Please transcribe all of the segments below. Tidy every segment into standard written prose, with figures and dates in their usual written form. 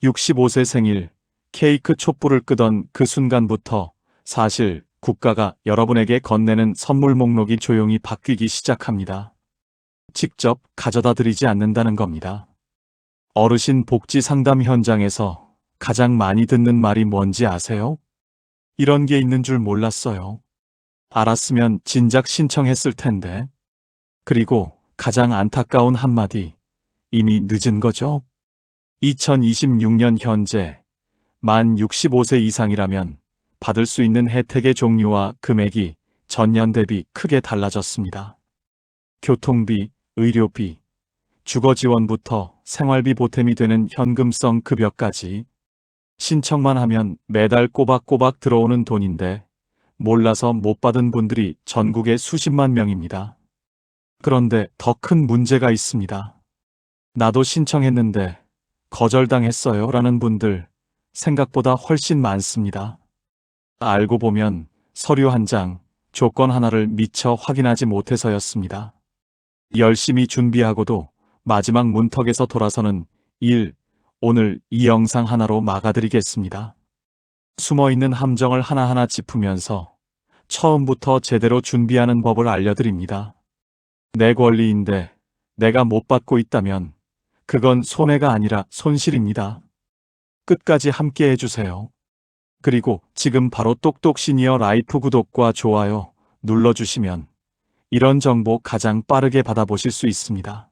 65세 생일, 케이크 촛불을 끄던 그 순간부터 사실 국가가 여러분에게 건네는 선물 목록이 조용히 바뀌기 시작합니다. 직접 가져다 드리지 않는다는 겁니다. 어르신 복지 상담 현장에서 가장 많이 듣는 말이 뭔지 아세요? 이런 게 있는 줄 몰랐어요. 알았으면 진작 신청했을 텐데. 그리고 가장 안타까운 한마디, 이미 늦은 거죠? 2026년 현재 만 65세 이상이라면 받을 수 있는 혜택의 종류와 금액이 전년 대비 크게 달라졌습니다. 교통비, 의료비, 주거지원부터 생활비 보탬이 되는 현금성 급여까지 신청만 하면 매달 꼬박꼬박 들어오는 돈인데 몰라서 못 받은 분들이 전국에 수십만 명입니다. 그런데 더 큰 문제가 있습니다. 나도 신청했는데 거절당했어요 라는 분들 생각보다 훨씬 많습니다. 알고 보면 서류 한 장, 조건 하나를 미처 확인하지 못해서였습니다. 열심히 준비하고도 마지막 문턱에서 돌아서는 일, 오늘 이 영상 하나로 막아드리겠습니다. 숨어있는 함정을 하나하나 짚으면서 처음부터 제대로 준비하는 법을 알려드립니다. 내 권리인데 내가 못 받고 있다면 그건 손해가 아니라 손실입니다. 끝까지 함께 해주세요. 그리고 지금 바로 똑똑 시니어 라이프 구독과 좋아요 눌러주시면 이런 정보 가장 빠르게 받아보실 수 있습니다.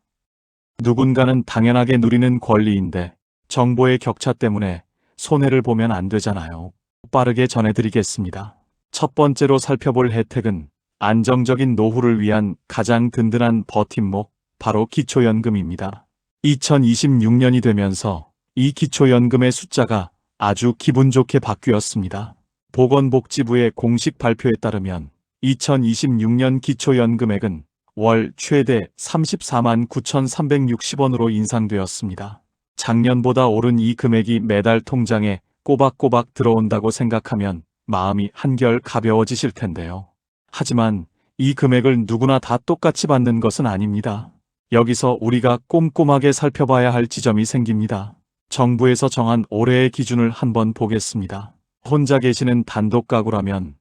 누군가는 당연하게 누리는 권리인데 정보의 격차 때문에 손해를 보면 안 되잖아요. 빠르게 전해드리겠습니다. 첫 번째로 살펴볼 혜택은 안정적인 노후를 위한 가장 든든한 버팀목, 바로 기초연금입니다. 2026년이 되면서 이 기초연금의 숫자가 아주 기분 좋게 바뀌었습니다. 보건복지부의 공식 발표에 따르면 2026년 기초연금액은 월 최대 34만 9,360원으로 인상되었습니다. 작년보다 오른 이 금액이 매달 통장에 꼬박꼬박 들어온다고 생각하면 마음이 한결 가벼워지실 텐데요. 하지만 이 금액을 누구나 다 똑같이 받는 것은 아닙니다. 여기서 우리가 꼼꼼하게 살펴봐야 할 지점이 생깁니다. 정부에서 정한 올해의 기준을 한번 보겠습니다. 혼자 계시는 단독 가구라면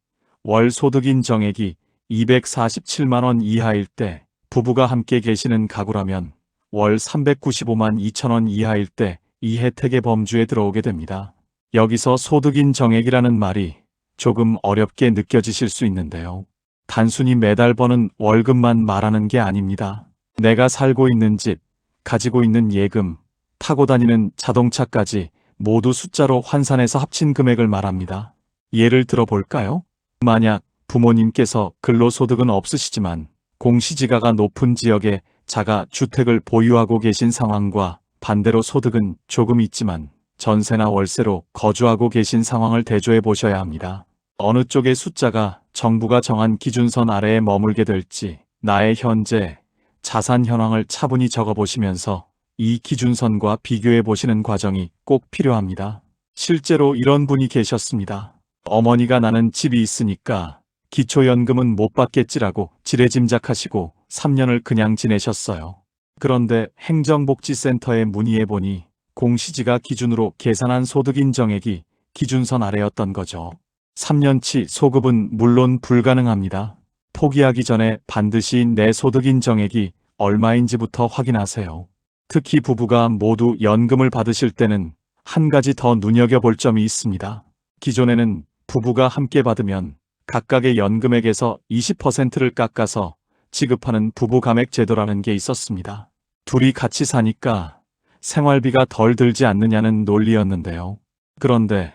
월 소득 인정액이 247만 원 이하일 때, 부부가 함께 계시는 가구라면 월 395만 2천 원 이하일 때 이 혜택의 범주에 들어오게 됩니다. 여기서 소득 인정액이라는 말이 조금 어렵게 느껴지실 수 있는데요. 단순히 매달 버는 월급만 말하는 게 아닙니다. 내가 살고 있는 집, 가지고 있는 예금, 타고 다니는 자동차까지 모두 숫자로 환산해서 합친 금액을 말합니다. 예를 들어 볼까요? 만약 부모님께서 근로소득은 없으시지만 공시지가가 높은 지역에 자가 주택을 보유하고 계신 상황과 반대로 소득은 조금 있지만 전세나 월세로 거주하고 계신 상황을 대조해 보셔야 합니다. 어느 쪽의 숫자가 정부가 정한 기준선 아래에 머물게 될지 나의 현재 자산 현황을 차분히 적어보시면서 이 기준선과 비교해 보시는 과정이 꼭 필요합니다. 실제로 이런 분이 계셨습니다. 어머니가 나는 집이 있으니까 기초연금은 못 받겠지라고 지레짐작하시고 3년을 그냥 지내셨어요. 그런데 행정복지센터에 문의해보니 공시지가 기준으로 계산한 소득 인정액이 기준선 아래였던 거죠. 3년치 소급은 물론 불가능합니다. 포기하기 전에 반드시 내 소득 인정액이 얼마인지부터 확인하세요. 특히 부부가 모두 연금을 받으실 때는 한 가지 더 눈여겨볼 점이 있습니다. 기존에는 부부가 함께 받으면 각각의 연금액에서 20%를 깎아서 지급하는 부부감액 제도라는 게 있었습니다. 둘이 같이 사니까 생활비가 덜 들지 않느냐는 논리였는데요. 그런데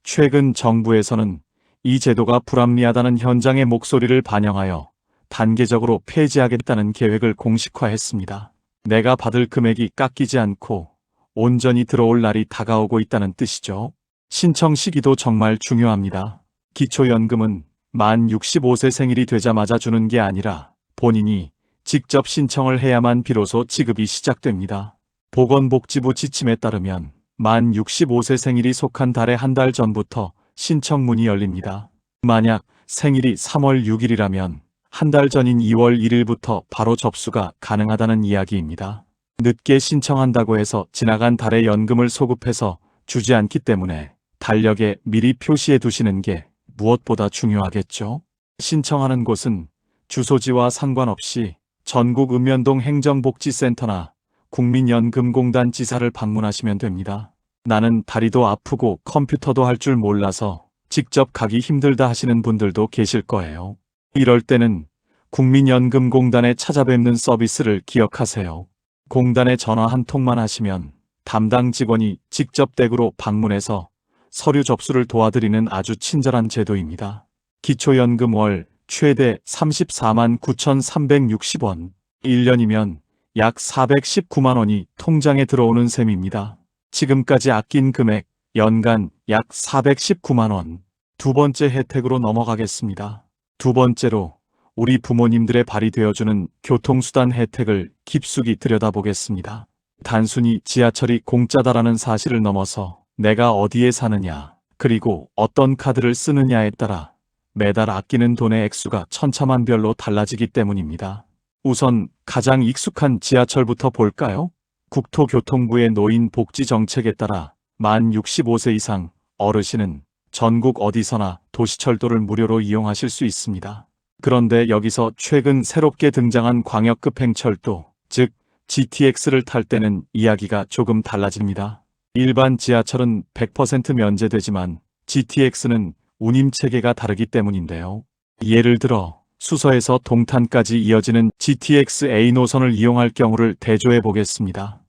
최근 정부에서는 이 제도가 불합리하다는 현장의 목소리를 반영하여 단계적으로 폐지하겠다는 계획을 공식화했습니다. 내가 받을 금액이 깎이지 않고 온전히 들어올 날이 다가오고 있다는 뜻이죠. 신청 시기도 정말 중요합니다. 기초연금은 만 65세 생일이 되자마자 주는 게 아니라 본인이 직접 신청을 해야만 비로소 지급이 시작됩니다. 보건복지부 지침에 따르면 만 65세 생일이 속한 달의 한 달 전부터 신청문이 열립니다. 만약 생일이 3월 6일이라면 한 달 전인 2월 1일부터 바로 접수가 가능하다는 이야기입니다. 늦게 신청한다고 해서 지나간 달에 연금을 소급해서 주지 않기 때문에 달력에 미리 표시해 두시는 게 무엇보다 중요하겠죠. 신청하는 곳은 주소지와 상관없이 전국 읍면동 행정복지센터나 국민연금공단 지사를 방문하시면 됩니다. 나는 다리도 아프고 컴퓨터도 할 줄 몰라서 직접 가기 힘들다 하시는 분들도 계실 거예요. 이럴 때는 국민연금공단에 찾아뵙는 서비스를 기억하세요. 공단에 전화 한 통만 하시면 담당 직원이 직접 댁으로 방문해서 서류 접수를 도와드리는 아주 친절한 제도입니다. 기초연금 월 최대 34만 9,360원, 1년이면 약 419만 원이 통장에 들어오는 셈입니다. 지금까지 아낀 금액 연간 약 419만 원. 두 번째 혜택으로 넘어가겠습니다. 두 번째로 우리 부모님들의 발이 되어주는 교통수단 혜택을 깊숙이 들여다보겠습니다. 단순히 지하철이 공짜다라는 사실을 넘어서 내가 어디에 사느냐, 그리고 어떤 카드를 쓰느냐에 따라 매달 아끼는 돈의 액수가 천차만별로 달라지기 때문입니다. 우선 가장 익숙한 지하철부터 볼까요? 국토교통부의 노인복지정책에 따라 만 65세 이상 어르신은 전국 어디서나 도시철도를 무료로 이용하실 수 있습니다. 그런데 여기서 최근 새롭게 등장한 광역급 행철도, 즉 GTX를 탈 때는 이야기가 조금 달라집니다. 일반 지하철은 100% 면제되지만 GTX는 운임 체계가 다르기 때문인데요. 예를 들어 수서에서 동탄까지 이어지는 GTX A 노선을 이용할 경우를 대조해 보겠습니다.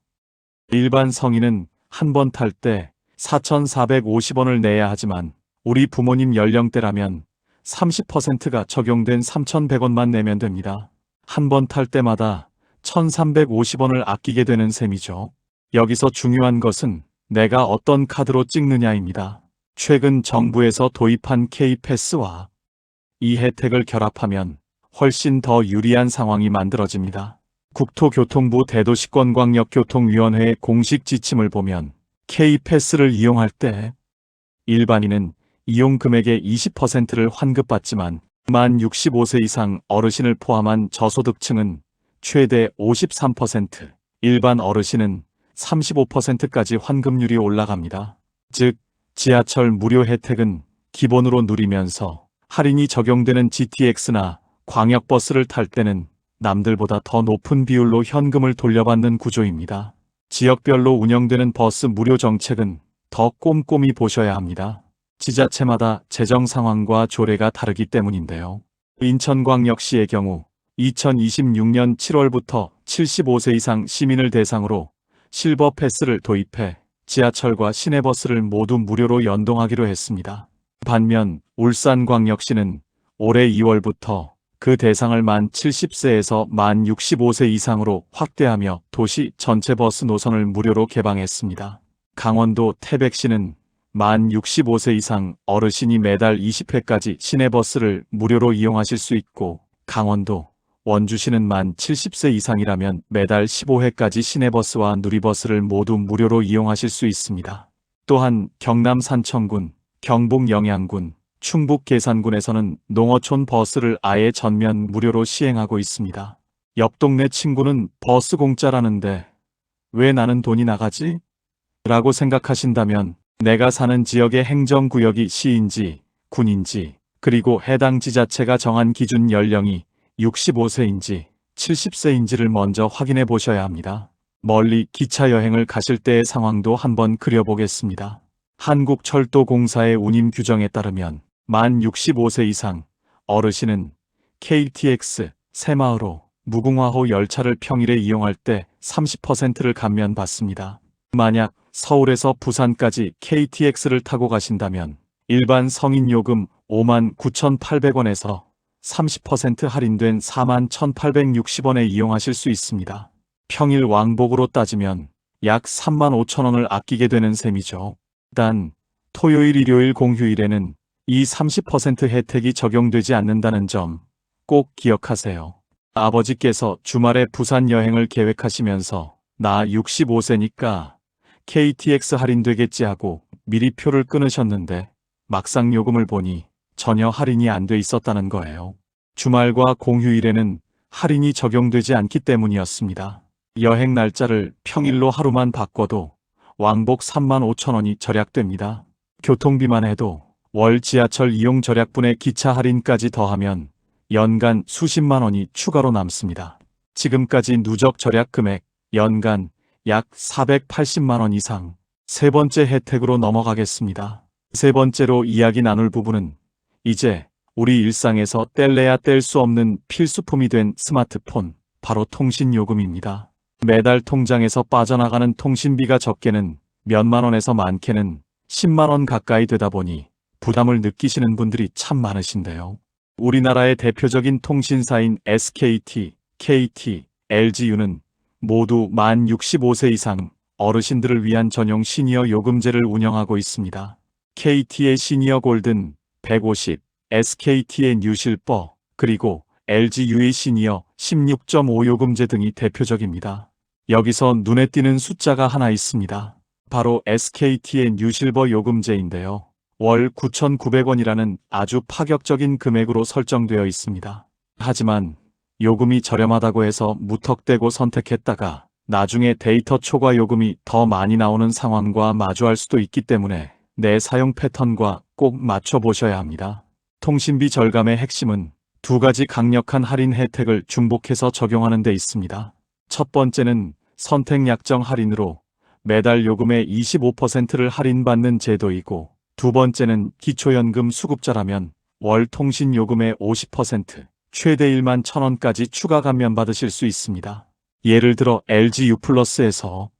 일반 성인은 한 번 탈 때 4,450원을 내야 하지만 우리 부모님 연령대라면 30%가 적용된 3,100원만 내면 됩니다. 한 번 탈 때마다 1,350원을 아끼게 되는 셈이죠. 여기서 중요한 것은 내가 어떤 카드로 찍느냐입니다. 최근 정부에서 도입한 K패스와 이 혜택을 결합하면 훨씬 더 유리한 상황이 만들어집니다. 국토교통부 대도시권광역교통위원회의 공식 지침을 보면 K패스를 이용할 때 일반인은 이용 금액의 20%를 환급받지만 만 65세 이상 어르신을 포함한 저소득층은 최대 53%, 일반 어르신은 35%까지 환급률이 올라갑니다. 즉, 지하철 무료 혜택은 기본으로 누리면서 할인이 적용되는 GTX나 광역버스를 탈 때는 남들보다 더 높은 비율로 현금을 돌려받는 구조입니다. 지역별로 운영되는 버스 무료 정책은 더 꼼꼼히 보셔야 합니다. 지자체마다 재정 상황과 조례가 다르기 때문인데요. 인천광역시의 경우 2026년 7월부터 75세 이상 시민을 대상으로 실버 패스를 도입해 지하철과 시내버스를 모두 무료로 연동하기로 했습니다. 반면 울산광역시는 올해 2월부터 그 대상을 만 70세에서 만 65세 이상으로 확대하며 도시 전체 버스 노선을 무료로 개방했습니다. 강원도 태백시는 만 65세 이상 어르신이 매달 20회까지 시내버스를 무료로 이용하실 수 있고, 강원도 원주시는 만 70세 이상이라면 매달 15회까지 시내버스와 누리버스를 모두 무료로 이용하실 수 있습니다. 또한 경남 산청군, 경북 영양군, 충북 계산군에서는 농어촌 버스를 아예 전면 무료로 시행하고 있습니다. 옆 동네 친구는 버스 공짜라는데 왜 나는 돈이 나가지? 라고 생각하신다면 내가 사는 지역의 행정구역이 시인지, 군인지, 그리고 해당 지자체가 정한 기준 연령이 65세인지, 70세인지를 먼저 확인해 보셔야 합니다. 멀리 기차 여행을 가실 때의 상황도 한번 그려보겠습니다. 한국철도공사의 운임 규정에 따르면 만 65세 이상 어르신은 KTX, 새마을호, 무궁화호 열차를 평일에 이용할 때 30%를 감면받습니다. 만약 서울에서 부산까지 KTX를 타고 가신다면 일반 성인 요금 5만 9,800원에서 30% 할인된 4만 1,860원에 이용하실 수 있습니다. 평일 왕복으로 따지면 약 3만 5천원을 아끼게 되는 셈이죠. 단, 토요일, 일요일, 공휴일에는 이 30% 혜택이 적용되지 않는다는 점 꼭 기억하세요. 아버지께서 주말에 부산 여행을 계획하시면서 나 65세니까 KTX 할인되겠지 하고 미리 표를 끊으셨는데 막상 요금을 보니 전혀 할인이 안 돼 있었다는 거예요. 주말과 공휴일에는 할인이 적용되지 않기 때문이었습니다. 여행 날짜를 평일로 하루만 바꿔도 왕복 35,000원이 절약됩니다. 교통비만 해도 월 지하철 이용 절약분에 기차 할인까지 더하면 연간 수십만 원이 추가로 남습니다. 지금까지 누적 절약 금액 연간 약 480만 원 이상. 세 번째 혜택으로 넘어가겠습니다. 세 번째로 이야기 나눌 부분은 이제 우리 일상에서 뗄래야 뗄 수 없는 필수품이 된 스마트폰, 바로 통신요금입니다. 매달 통장에서 빠져나가는 통신비가 적게는 몇만 원에서 많게는 10만 원 가까이 되다 보니 부담을 느끼시는 분들이 참 많으신데요. 우리나라의 대표적인 통신사인 SKT, KT, LGU는 모두 만 65세 이상 어르신들을 위한 전용 시니어 요금제를 운영하고 있습니다. KT의 시니어 골든 150, SKT의 뉴 실버, 그리고 LGU의 시니어 16.5 요금제 등이 대표적입니다. 여기서 눈에 띄는 숫자가 하나 있습니다. 바로 SKT의 뉴 실버 요금제인데요. 월 9,900원이라는 아주 파격적인 금액으로 설정되어 있습니다. 하지만 요금이 저렴하다고 해서 무턱대고 선택했다가 나중에 데이터 초과 요금이 더 많이 나오는 상황과 마주할 수도 있기 때문에 내 사용 패턴과 꼭 맞춰보셔야 합니다. 통신비 절감의 핵심은 두 가지 강력한 할인 혜택을 중복해서 적용하는 데 있습니다. 첫 번째는 선택 약정 할인으로 매달 요금의 25%를 할인받는 제도이고, 두 번째는 기초연금 수급자라면 월 통신요금의 50%, 최대 1만 1,000원까지 추가 감면받으실 수 있습니다. 예를 들어 LG U+에서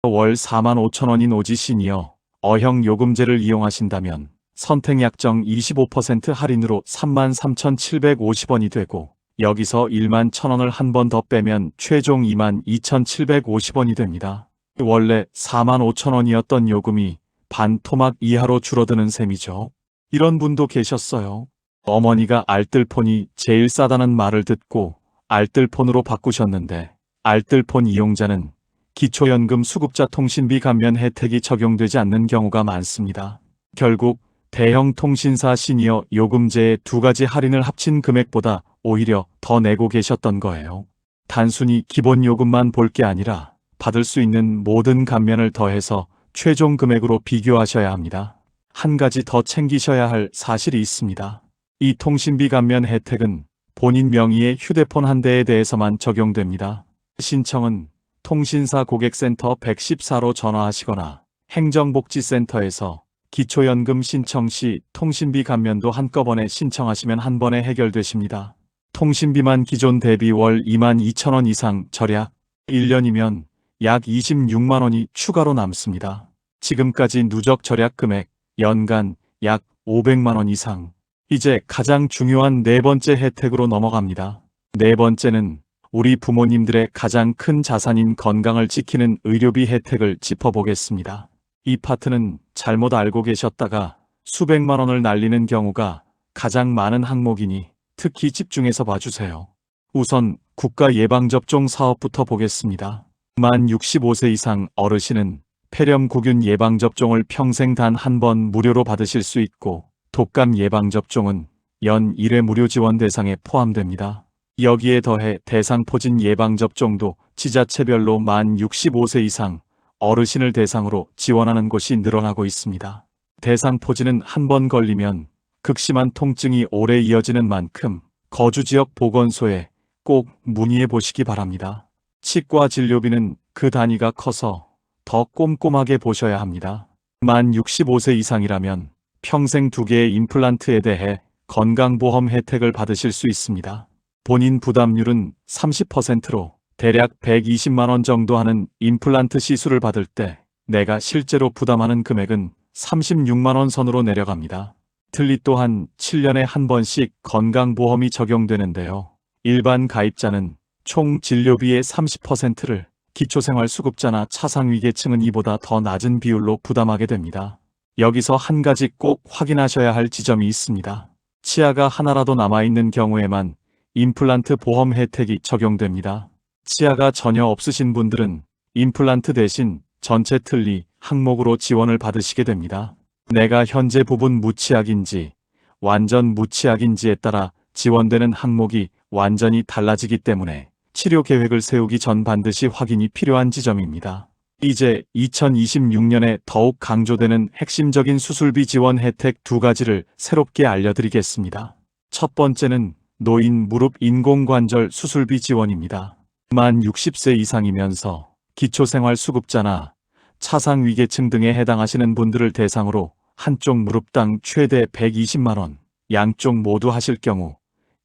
월 45,000원인 오지 시니어 어형 요금제를 이용하신다면 선택 약정 25% 할인으로 33,750원이 되고, 여기서 1만 1,000원을 한 번 더 빼면 최종 22,750원이 됩니다. 원래 45,000원이었던 요금이 반 토막 이하로 줄어드는 셈이죠. 이런 분도 계셨어요. 어머니가 알뜰폰이 제일 싸다는 말을 듣고 알뜰폰으로 바꾸셨는데, 알뜰폰 이용자는 기초연금 수급자 통신비 감면 혜택이 적용되지 않는 경우가 많습니다. 결국 대형 통신사 시니어 요금제의 두 가지 할인을 합친 금액보다 오히려 더 내고 계셨던 거예요. 단순히 기본 요금만 볼 게 아니라 받을 수 있는 모든 감면을 더해서 최종 금액으로 비교하셔야 합니다. 한 가지 더 챙기셔야 할 사실이 있습니다. 이 통신비 감면 혜택은 본인 명의의 휴대폰 한 대에 대해서만 적용됩니다. 신청은 통신사 고객센터 114로 전화하시거나 행정복지센터에서 기초연금 신청 시 통신비 감면도 한꺼번에 신청하시면 한 번에 해결되십니다. 통신비만 기존 대비 월 22,000원 이상 절약, 1년이면 약 26만 원이 추가로 남습니다. 지금까지 누적 절약 금액 연간 약 500만 원 이상. 이제 가장 중요한 네 번째 혜택으로 넘어갑니다. 네 번째는 우리 부모님들의 가장 큰 자산인 건강을 지키는 의료비 혜택을 짚어보겠습니다. 이 파트는 잘못 알고 계셨다가 수백만 원을 날리는 경우가 가장 많은 항목이니 특히 집중해서 봐주세요. 우선 국가 예방접종 사업부터 보겠습니다. 만 65세 이상 어르신은 폐렴구균 예방접종을 평생 단 한 번 무료로 받으실 수 있고, 독감 예방접종은 연 1회 무료 지원 대상에 포함됩니다. 여기에 더해 대상포진 예방접종도 지자체별로 만 65세 이상 어르신을 대상으로 지원하는 곳이 늘어나고 있습니다. 대상포진은 한 번 걸리면 극심한 통증이 오래 이어지는 만큼 거주지역 보건소에 꼭 문의해 보시기 바랍니다. 치과 진료비는 그 단위가 커서 더 꼼꼼하게 보셔야 합니다. 만 65세 이상이라면 평생 2개의 임플란트에 대해 건강보험 혜택을 받으실 수 있습니다. 본인 부담률은 30%로 대략 120만 원 정도 하는 임플란트 시술을 받을 때 내가 실제로 부담하는 금액은 36만 원 선으로 내려갑니다. 틀리 또한 7년에 한 번씩 건강보험이 적용되는데요. 일반 가입자는 총 진료비의 30%를 기초생활수급자나 차상위계층은 이보다 더 낮은 비율로 부담하게 됩니다. 여기서 한 가지 꼭 확인하셔야 할 지점이 있습니다. 치아가 하나라도 남아있는 경우에만 임플란트 보험 혜택이 적용됩니다. 치아가 전혀 없으신 분들은 임플란트 대신 전체 틀니 항목으로 지원을 받으시게 됩니다. 내가 현재 부분 무치약인지 완전 무치약인지에 따라 지원되는 항목이 완전히 달라지기 때문에 치료 계획을 세우기 전 반드시 확인이 필요한 지점입니다. 이제 2026년에 더욱 강조되는 핵심적인 수술비 지원 혜택 두 가지를 새롭게 알려드리겠습니다. 첫 번째는 노인 무릎 인공관절 수술비 지원입니다. 만 60세 이상이면서 기초생활수급자나 차상위계층 등에 해당하시는 분들을 대상으로 한쪽 무릎당 최대 120만원, 양쪽 모두 하실 경우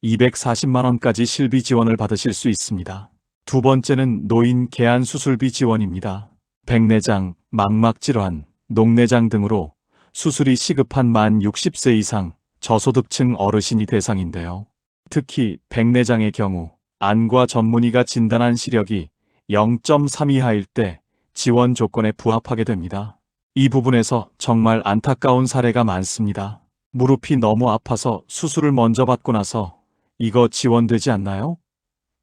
240만원까지 실비 지원을 받으실 수 있습니다. 두 번째는 노인 개안 수술비 지원입니다. 백내장, 망막질환, 녹내장 등으로 수술이 시급한 만 60세 이상 저소득층 어르신이 대상인데요. 특히 백내장의 경우 안과 전문의가 진단한 시력이 0.3 이하일 때 지원 조건에 부합하게 됩니다. 이 부분에서 정말 안타까운 사례가 많습니다. 무릎이 너무 아파서 수술을 먼저 받고 나서 이거 지원되지 않나요?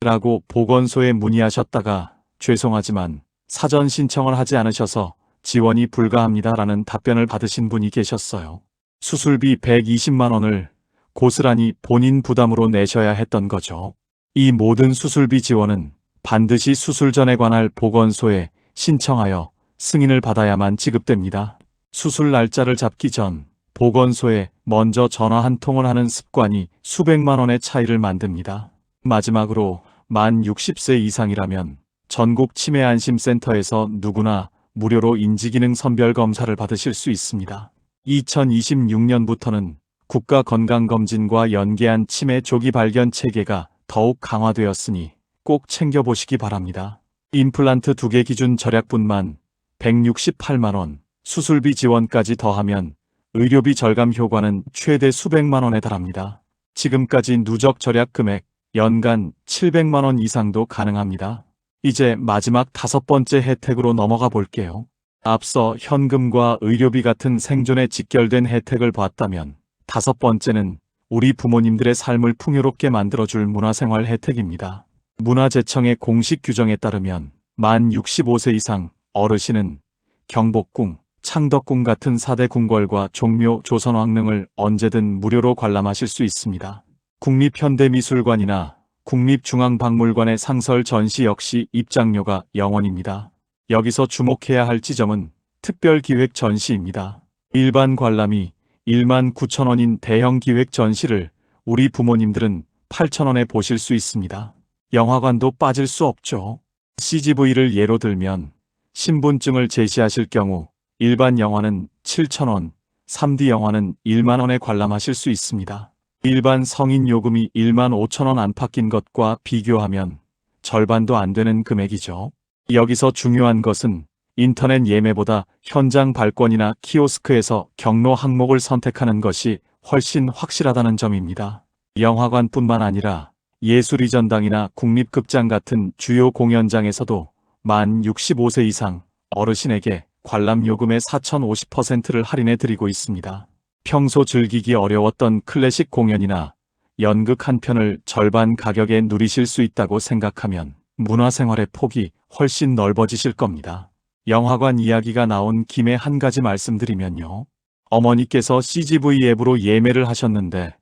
라고 보건소에 문의하셨다가 죄송하지만 사전 신청을 하지 않으셔서 지원이 불가합니다 라는 답변을 받으신 분이 계셨어요. 수술비 120만원을 고스란히 본인 부담으로 내셔야 했던 거죠. 이 모든 수술비 지원은 반드시 수술 전에 관할 보건소에 신청하여 승인을 받아야만 지급됩니다. 수술 날짜를 잡기 전 보건소에 먼저 전화 한 통을 하는 습관이 수백만 원의 차이를 만듭니다. 마지막으로 만 60세 이상이라면 전국 치매안심센터에서 누구나 무료로 인지기능 선별 검사를 받으실 수 있습니다. 2026년부터는 국가건강검진과 연계한 치매 조기 발견 체계가 더욱 강화되었으니 꼭 챙겨보시기 바랍니다. 임플란트 2개 기준 절약분만 168만원, 수술비 지원까지 더하면 의료비 절감 효과는 최대 수백만 원에 달합니다. 지금까지 누적 절약 금액 연간 700만원 이상도 가능합니다. 이제 마지막 5번째 혜택으로 넘어가 볼게요. 앞서 현금과 의료비 같은 생존에 직결된 혜택을 봤다면 5번째는 우리 부모님들의 삶을 풍요롭게 만들어줄 문화생활 혜택입니다. 문화재청의 공식 규정에 따르면 만 65세 이상 어르신은 경복궁, 창덕궁 같은 4대 궁궐과 종묘, 조선왕릉을 언제든 무료로 관람하실 수 있습니다. 국립현대미술관이나 국립중앙박물관의 상설 전시 역시 입장료가 0원입니다. 여기서 주목해야 할 지점은 특별기획 전시입니다. 일반 관람이 1만 9천원인 대형 기획 전시를 우리 부모님들은 8천원에 보실 수 있습니다. 영화관도 빠질 수 없죠. CGV를 예로 들면 신분증을 제시하실 경우 일반 영화는 7천원, 3D 영화는 1만원에 관람하실 수 있습니다. 일반 성인 요금이 1만 5천원 안팎인 것과 비교하면 절반도 안 되는 금액이죠. 여기서 중요한 것은 인터넷 예매보다 현장 발권이나 키오스크에서 경로 항목을 선택하는 것이 훨씬 확실하다는 점입니다. 영화관뿐만 아니라 예술의 전당이나 국립극장 같은 주요 공연장에서도 만 65세 이상 어르신에게 관람 요금의 4,050%를 할인해 드리고 있습니다. 평소 즐기기 어려웠던 클래식 공연이나 연극 한 편을 절반 가격에 누리실 수 있다고 생각하면 문화생활의 폭이 훨씬 넓어지실 겁니다. 영화관 이야기가 나온 김에 한 가지 말씀드리면요. 어머니께서 CGV 앱으로 예매를 하셨는데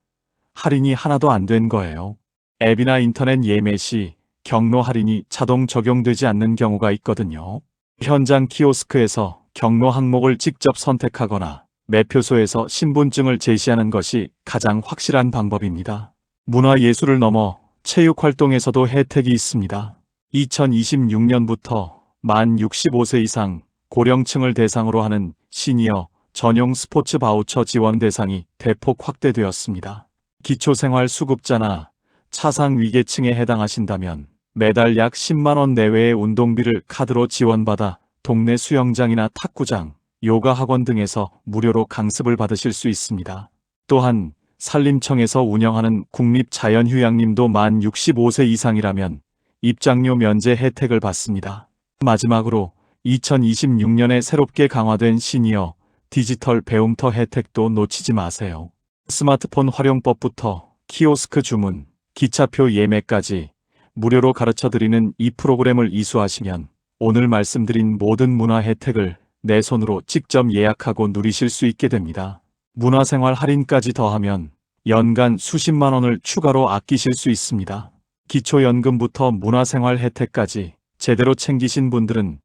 할인이 하나도 안 된 거예요. 앱이나 인터넷 예매 시 경로 할인이 자동 적용되지 않는 경우가 있거든요. 현장 키오스크에서 경로 항목을 직접 선택하거나 매표소에서 신분증을 제시하는 것이 가장 확실한 방법입니다. 문화예술을 넘어 체육활동에서도 혜택이 있습니다. 2026년부터 만 65세 이상 고령층을 대상으로 하는 시니어 전용 스포츠 바우처 지원 대상이 대폭 확대되었습니다. 기초생활수급자나 차상위계층에 해당하신다면 매달 약 10만원 내외의 운동비를 카드로 지원받아 동네 수영장이나 탁구장, 요가학원 등에서 무료로 강습을 받으실 수 있습니다. 또한 산림청에서 운영하는 국립자연휴양림도 만 65세 이상이라면 입장료 면제 혜택을 받습니다. 마지막으로 2026년에 새롭게 강화된 시니어 디지털 배움터 혜택도 놓치지 마세요. 스마트폰 활용법부터 키오스크 주문, 기차표 예매까지 무료로 가르쳐드리는 이 프로그램을 이수하시면 오늘 말씀드린 모든 문화 혜택을 내 손으로 직접 예약하고 누리실 수 있게 됩니다. 문화생활 할인까지 더하면 연간 수십만 원을 추가로 아끼실 수 있습니다. 기초연금부터 문화생활 혜택까지 제대로 챙기신 분들은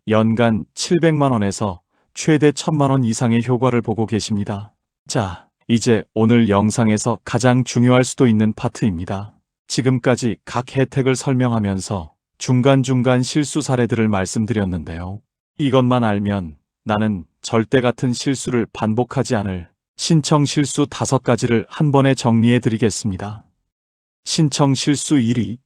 연간 700만 원에서 최대 1000만 원 이상의 효과를 보고 계십니다. 자, 이제 오늘 영상에서 가장 중요할 수도 있는 파트입니다. 지금까지 각 혜택을 설명하면서 중간중간 실수 사례들을 말씀드렸는데요. 이것만 알면 나는 절대 같은 실수를 반복하지 않을 신청 실수 5가지를 한 번에 정리해 드리겠습니다. 신청 실수 1위.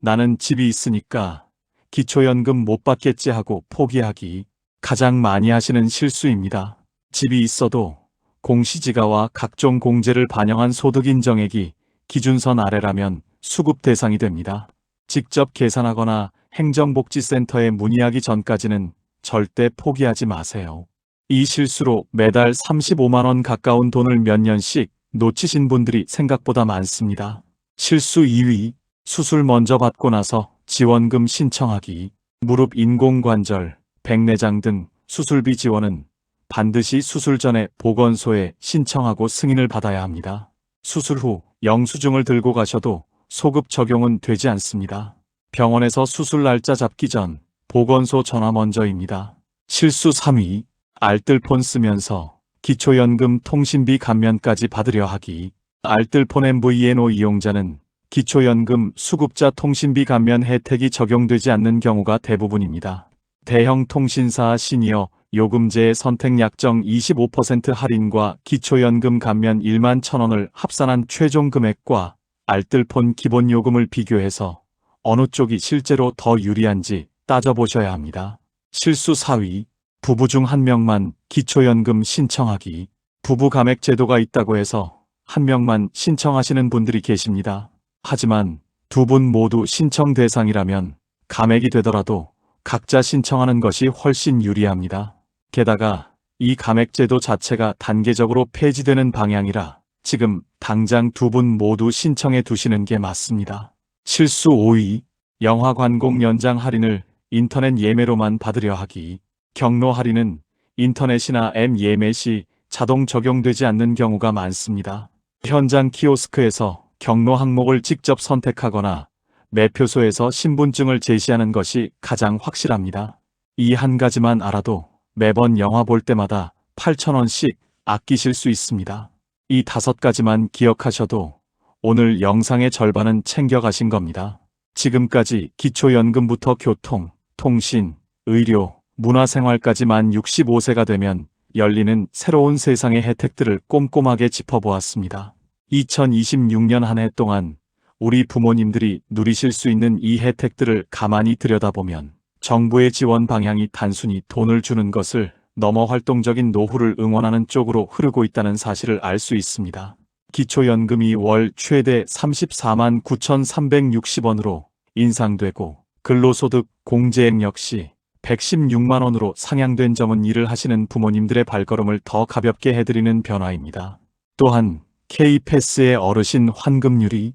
나는 집이 있으니까 기초연금 못 받겠지 하고 포기하기. 가장 많이 하시는 실수입니다. 집이 있어도 공시지가와 각종 공제를 반영한 소득인정액이 기준선 아래라면 수급 대상이 됩니다. 직접 계산하거나 행정복지센터에 문의하기 전까지는 절대 포기하지 마세요. 이 실수로 매달 35만 원 가까운 돈을 몇 년씩 놓치신 분들이 생각보다 많습니다. 실수 2위. 수술 먼저 받고 나서 지원금 신청하기. 무릎 인공관절, 백내장 등 수술비 지원은 반드시 수술 전에 보건소에 신청하고 승인을 받아야 합니다. 수술 후 영수증을 들고 가셔도 소급 적용은 되지 않습니다. 병원에서 수술 날짜 잡기 전 보건소 전화 먼저입니다. 실수 3위. 알뜰폰 쓰면서 기초연금 통신비 감면까지 받으려 하기. 알뜰폰 MVNO 이용자는 기초연금 수급자 통신비 감면 혜택이 적용되지 않는 경우가 대부분입니다. 대형 통신사 시니어 요금제의 선택 약정 25% 할인과 기초연금 감면 1만 1,000원을 합산한 최종 금액과 알뜰폰 기본 요금을 비교해서 어느 쪽이 실제로 더 유리한지 따져보셔야 합니다. 실수 4위. 부부 중 한 명만 기초연금 신청하기. 부부 감액 제도가 있다고 해서 한 명만 신청하시는 분들이 계십니다. 하지만 두 분 모두 신청 대상이라면 감액이 되더라도 각자 신청하는 것이 훨씬 유리합니다. 게다가 이 감액제도 자체가 단계적으로 폐지되는 방향이라 지금 당장 두 분 모두 신청해 두시는 게 맞습니다. 실수 5위. 영화 관공 연장 할인을 인터넷 예매로만 받으려 하기. 경로 할인은 인터넷이나 앱 예매 시 자동 적용되지 않는 경우가 많습니다. 현장 키오스크에서 경로 항목을 직접 선택하거나 매표소에서 신분증을 제시하는 것이 가장 확실합니다. 이 한 가지만 알아도 매번 영화 볼 때마다 8,000원씩 아끼실 수 있습니다. 이 5가지만 기억하셔도 오늘 영상의 절반은 챙겨가신 겁니다. 지금까지 기초연금부터 교통, 통신, 의료, 문화생활까지 만 65세가 되면 열리는 새로운 세상의 혜택들을 꼼꼼하게 짚어보았습니다. 2026년 한 해 동안 우리 부모님들이 누리실 수 있는 이 혜택들을 가만히 들여다보면 정부의 지원 방향이 단순히 돈을 주는 것을 넘어 활동적인 노후를 응원하는 쪽으로 흐르고 있다는 사실을 알 수 있습니다. 기초연금이 월 최대 34만 9,360원으로 인상되고 근로소득 공제액 역시 116만 원으로 상향된 점은 일을 하시는 부모님들의 발걸음을 더 가볍게 해드리는 변화입니다. 또한 K패스의 어르신 환급률이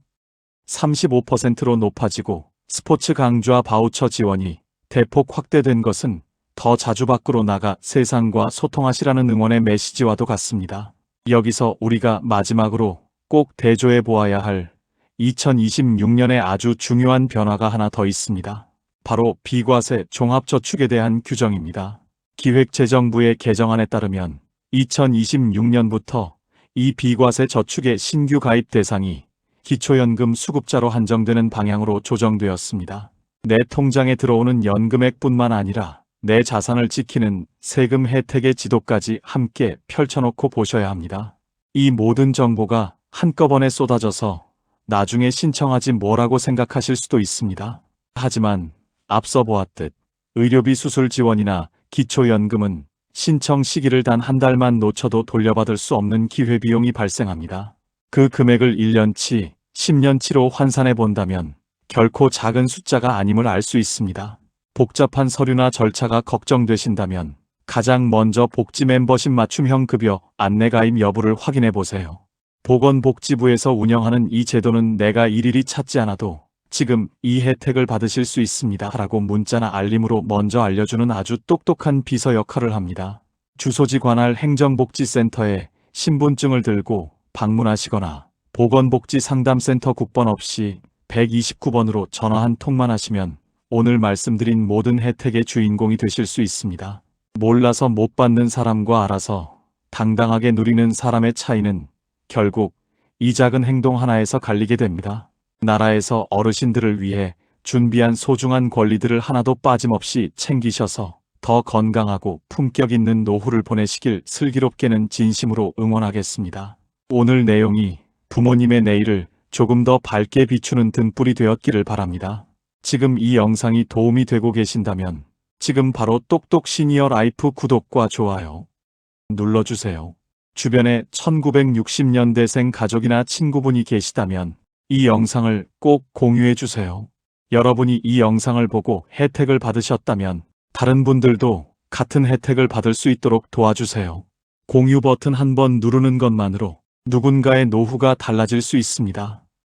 35%로 높아지고 스포츠 강좌 바우처 지원이 대폭 확대된 것은 더 자주 밖으로 나가 세상과 소통하시라는 응원의 메시지와도 같습니다. 여기서 우리가 마지막으로 꼭 대조해 보아야 할 2026년에 아주 중요한 변화가 하나 더 있습니다. 바로 비과세 종합저축에 대한 규정입니다. 기획재정부의 개정안에 따르면 2026년부터 이 비과세 저축의 신규 가입 대상이 기초연금 수급자로 한정되는 방향으로 조정되었습니다. 내 통장에 들어오는 연금액뿐만 아니라 내 자산을 지키는 세금 혜택의 지도까지 함께 펼쳐놓고 보셔야 합니다. 이 모든 정보가 한꺼번에 쏟아져서 나중에 신청하지 뭐라고 생각하실 수도 있습니다. 하지만 앞서 보았듯 의료비 수술 지원이나 기초연금은 신청 시기를 단 한 달만 놓쳐도 돌려받을 수 없는 기회비용이 발생합니다. 그 금액을 1년치, 10년치로 환산해 본다면 결코 작은 숫자가 아님을 알 수 있습니다. 복잡한 서류나 절차가 걱정되신다면 가장 먼저 복지 멤버십 맞춤형 급여 안내 가입 여부를 확인해 보세요. 보건복지부에서 운영하는 이 제도는 내가 일일이 찾지 않아도 지금 이 혜택을 받으실 수 있습니다 라고 문자나 알림으로 먼저 알려주는 아주 똑똑한 비서 역할을 합니다. 주소지 관할 행정복지센터에 신분증을 들고 방문하시거나 보건복지상담센터 국번 없이 129번으로 전화 한 통만 하시면 오늘 말씀드린 모든 혜택의 주인공이 되실 수 있습니다. 몰라서 못 받는 사람과 알아서 당당하게 누리는 사람의 차이는 결국 이 작은 행동 하나에서 갈리게 됩니다. 나라에서 어르신들을 위해 준비한 소중한 권리들을 하나도 빠짐없이 챙기셔서 더 건강하고 품격 있는 노후를 보내시길 슬기롭게는 진심으로 응원하겠습니다. 오늘 내용이 부모님의 내일을 조금 더 밝게 비추는 등불이 되었기를 바랍니다. 지금 이 영상이 도움이 되고 계신다면 지금 바로 똑똑 시니어 라이프 구독과 좋아요 눌러주세요. 주변에 1960년대생 가족이나 친구분이 계시다면 이 영상을 꼭 공유해주세요. 여러분이 이 영상을 보고 혜택을 받으셨다면 다른 분들도 같은 혜택을 받을 수 있도록 도와주세요. 공유 버튼 한번 누르는 것만으로 누군가의 노후가 달라질 수 있습니다.